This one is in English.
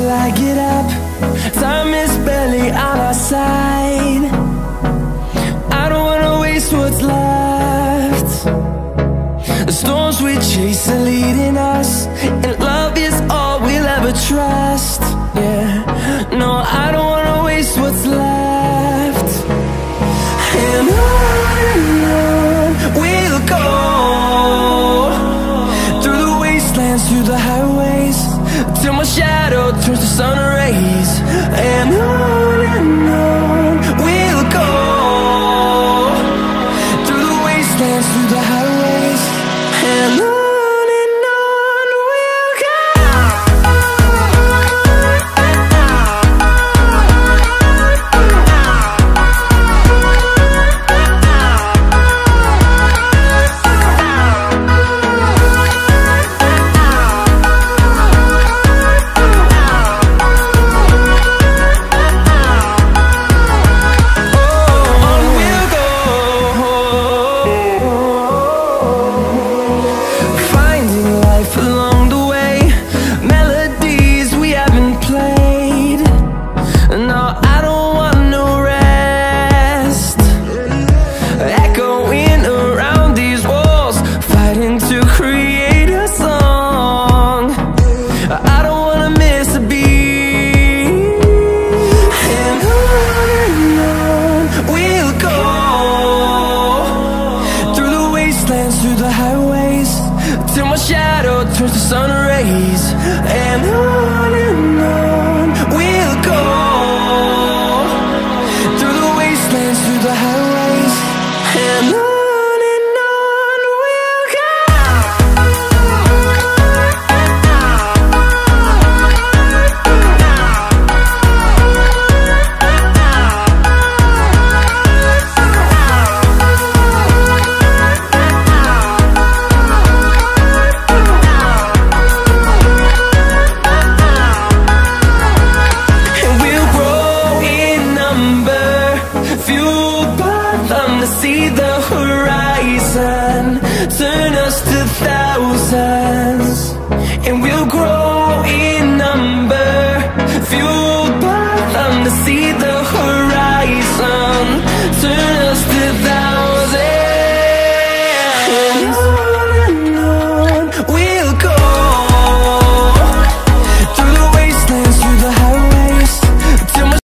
till I get up. Time is barely on our side. I don't wanna waste what's left. The storms we chase are leading us, and love is all we'll ever trust. Yeah, no, I don't wanna waste what's left. And on we'll go, through the wastelands, through the highways, till my shadow turns to sun rays.